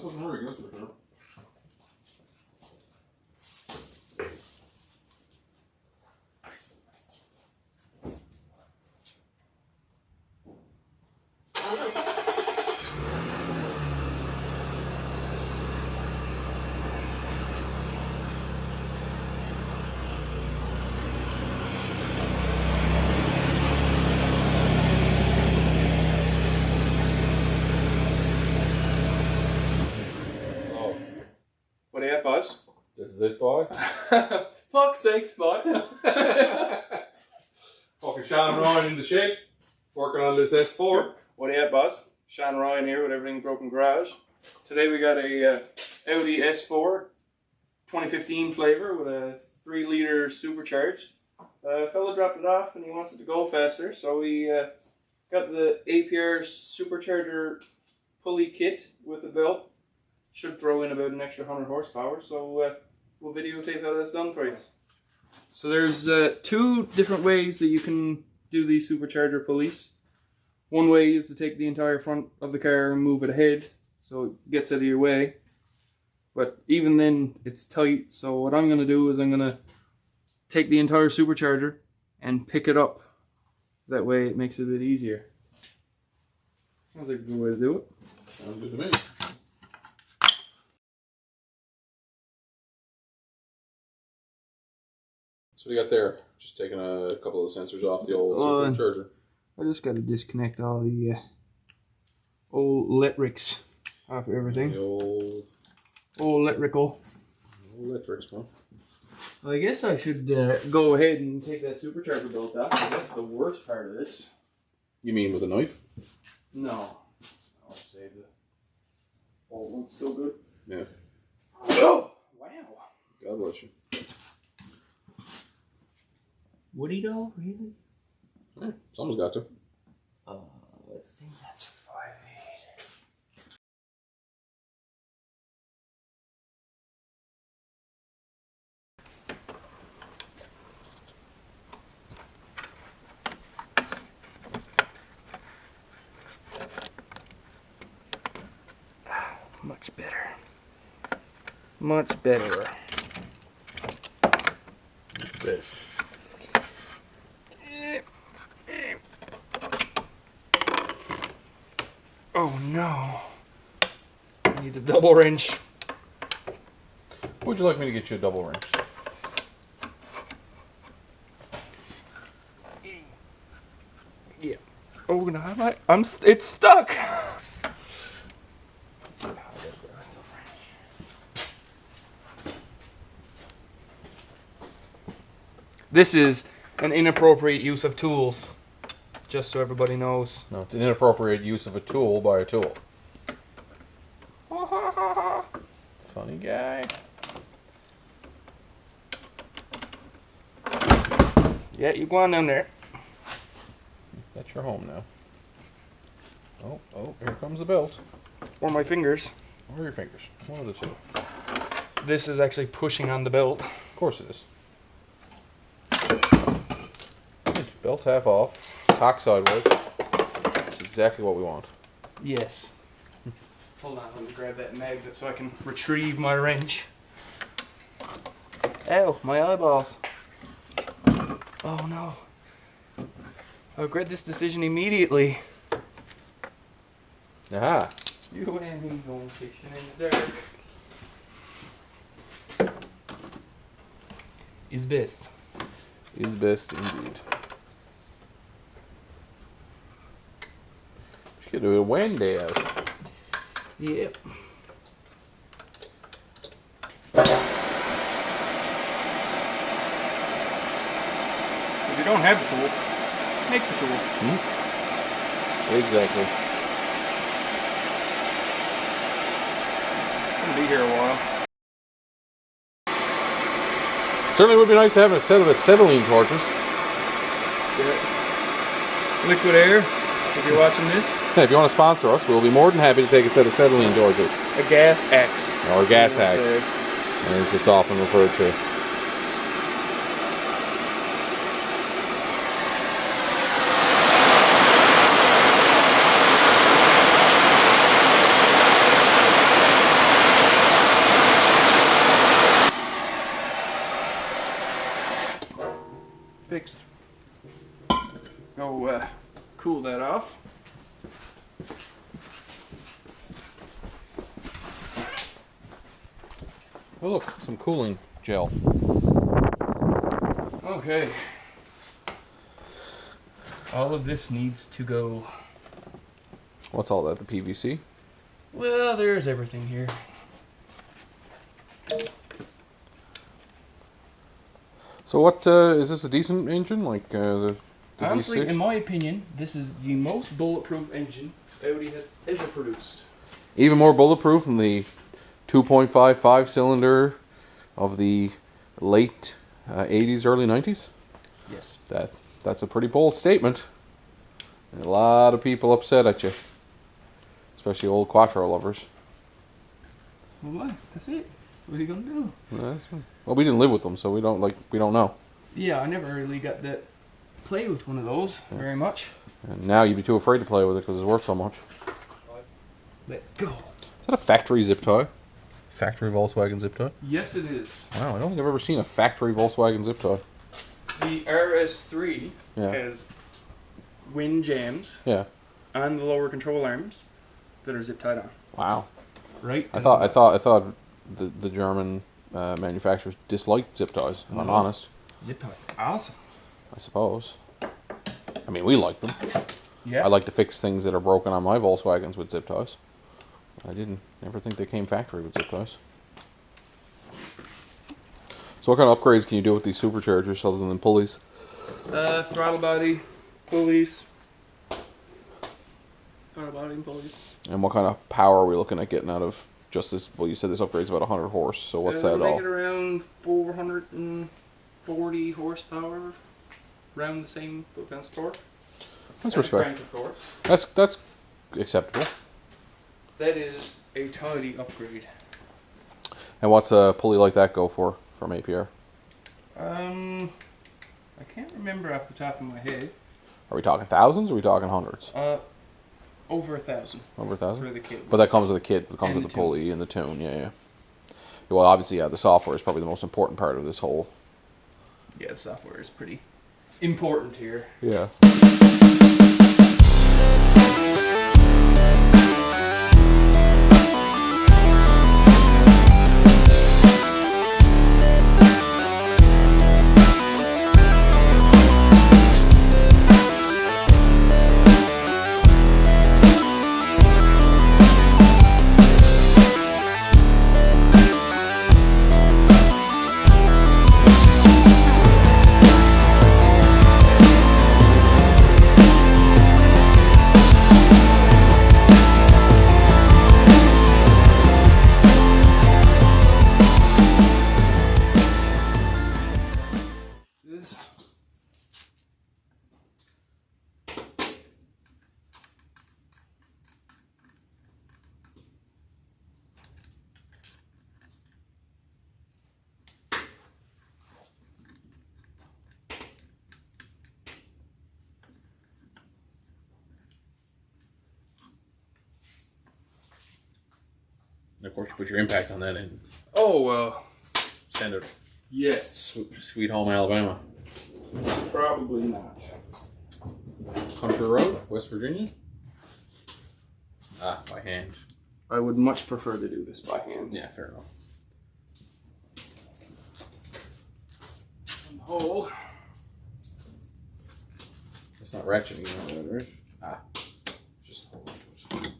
doesn't hurt, that's for sure. What are you at, Buzz? This is it, boy. Fuck's sakes, boy. Fucking Sean and Ryan in the shed, working on this S4. What are you at, Buzz? Sean Ryan here with Everything Broken Garage. Today we got a Audi S4 2015 flavour with a 3-litre supercharged. A fella dropped it off and he wants it to go faster, so we got the APR Supercharger Pully kit with a belt. Should throw in about an extra 100 horsepower, so we'll videotape how that's done for you. So there's 2 different ways that you can do these supercharger pulleys. One way is to take the entire front of the car and move it ahead, so it gets out of your way. But even then, it's tight, so what I'm going to do is I'm going to take the entire supercharger and pick it up. That way it makes it a bit easier. Sounds like a good way to do it. Sounds good to me. So what do you got there? Just taking a couple of the sensors off the old supercharger. I just got to disconnect all the old electrics off everything. The old electrical. Electrics, man. Well, I guess I should go ahead and take that supercharger belt off, because that's the worst part of this. You mean with a knife? No. I'll save the old one. Still good? Yeah. Oh! Wow. God bless you. Woody doll? Really? Yeah, someone's got to. I think that's 5/8. Much better. Much better. What's this? Oh no. I need a double wrench. Would you like me to get you a double wrench? Yeah. Oh no, it's stuck. This is an inappropriate use of tools. Just so everybody knows. No, it's an inappropriate use of a tool by a tool. Funny guy. Yeah, you go on down there. That's your home now. Oh, here comes the belt. Or my fingers. Or your fingers. One of the two. This is actually pushing on the belt. Of course it is. Belt half off. Cock sideways. That's exactly what we want. Yes. Hold on, let me grab that magnet so I can retrieve my wrench. Ow, my eyeballs. Oh no. I regret this decision immediately. Aha. You and me going fishing in the dark. Is best. Is best indeed. Should do a wind out. Yep. If you don't have the tool, make the tool. Exactly. I'm gonna be here a while. Certainly would be nice to have a set of acetylene torches. Yeah. Liquid air, if you're watching this. Hey, if you want to sponsor us, we'll be more than happy to take a set of acetylene torches. A gas axe. Or gas axe, as it's often referred to. cool that off. Oh look, some cooling gel. Okay. All of this needs to go. What's all that? The PVC? Well, there's everything here. So what, is this a decent engine? Like the Honestly, V6? in my opinion, this is the most bulletproof engine Audi has ever produced. Even more bulletproof than the 2.55 cylinder of the late 80s, early 90s? Yes. That's a pretty bold statement. And a lot of people upset at you. Especially old Quattro lovers. Well, what? That's it. What are you gonna do? Well, we didn't live with them, so we don't know. Yeah, I never really got to play with one of those very much. And now you'd be too afraid to play with it because it's worth so much. Let go. Is that a factory zip tie? Factory Volkswagen zip tie? Yes, it is. Wow, I don't think I've ever seen a factory Volkswagen zip tie. The RS3 Yeah. has wind jams Yeah. on the lower control arms that are zip tied on. Wow. Right. I thought the German manufacturers disliked zip ties. If I'm honest. Zip tie. Awesome. I suppose. I mean, we like them. Yeah. I like to fix things that are broken on my Volkswagens with zip ties. I didn't never think they came factory with zip ties. So what kind of upgrades can you do with these superchargers other than pulleys? Throttle body, pulleys. Throttle body and pulleys. And what kind of power are we looking at getting out of just this? Well, you said this upgrade's about 100 horse, so what's that Make all? it around 440 horsepower, around the same foot-pounds torque. That's And respect. crank, of course. That's acceptable. That is a tidy upgrade. And what's a pulley like that go for from APR? I can't remember off the top of my head. Are we talking thousands or are we talking hundreds? Over 1,000 Over 1,000? for the kit. But that comes with the kit. It comes And with the the tune. pulley and the tune. Yeah. Well, obviously, yeah, the software is probably the most important part of this whole. Yeah, the software is pretty important here. Yeah. This. And of course, you put your impact on that and Oh, send it yes. sweet home Alabama. Probably not. Country Road, West Virginia. Ah, by hand. I would much prefer to do this by hand. Yeah, fair enough. Hole. It's not ratcheting, right? Ah, just hold on to it.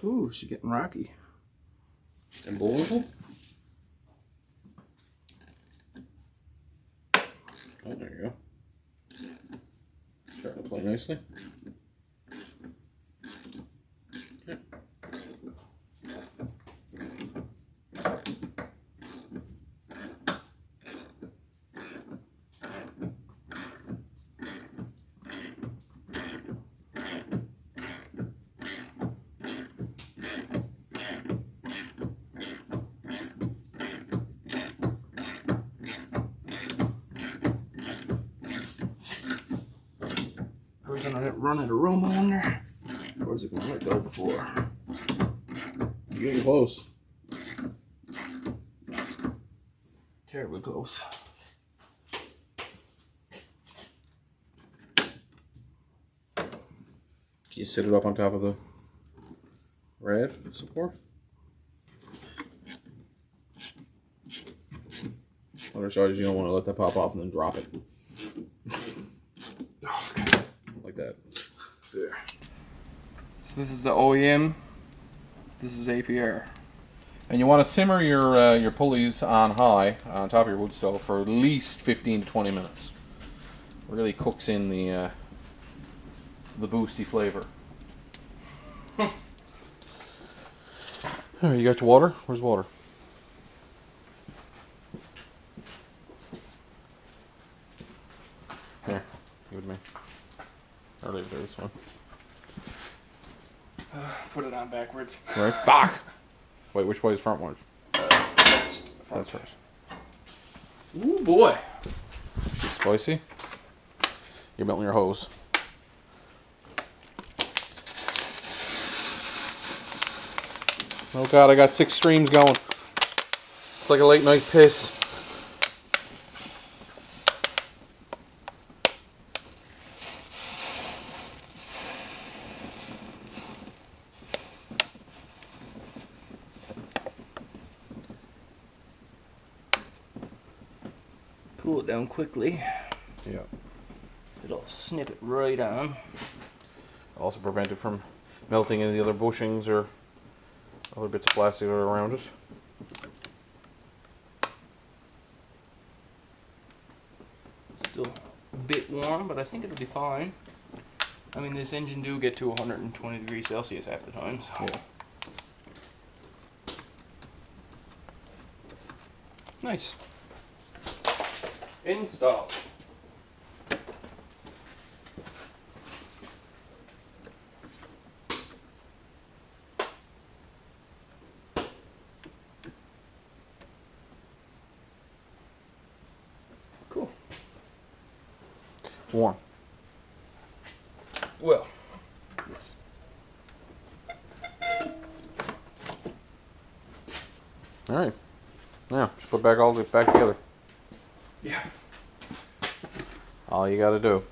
Ooh, she's getting rocky. And Bullwinkle? Oh, there you go. Starting to play nicely. Okay. Might have run out of room, I wonder. Or is it going to let go before? You're getting close. Terribly close. Can you sit it up on top of the red support? Otherwise, you don't want to let that pop off and then drop it. Like that. There. So this is the OEM. This is APR. And you want to simmer your pulleys on high on top of your wood stove for at least 15 to 20 minutes. It really cooks in the boosty flavor. Alright, you got your water? Where's water? Here, give it to me. Or leave it there, this one. Put it on backwards. Right? Fuck! Wait, which way is frontwards? That's first. Ooh boy. She's spicy. You're melting your hose. Oh god, I got 6 streams going. It's like a late night piss. Cool it down quickly. Yeah. It'll snip it right on. Also prevent it from melting into the other bushings or other bits of plastic that are around it. Still a bit warm, but I think it'll be fine. I mean, this engine do get to 120 degrees Celsius half the time, so. Yeah. Nice. Install. Cool. Warm. Well, yes. Alright. Now, just put back all the back together. Yeah. All you gotta do.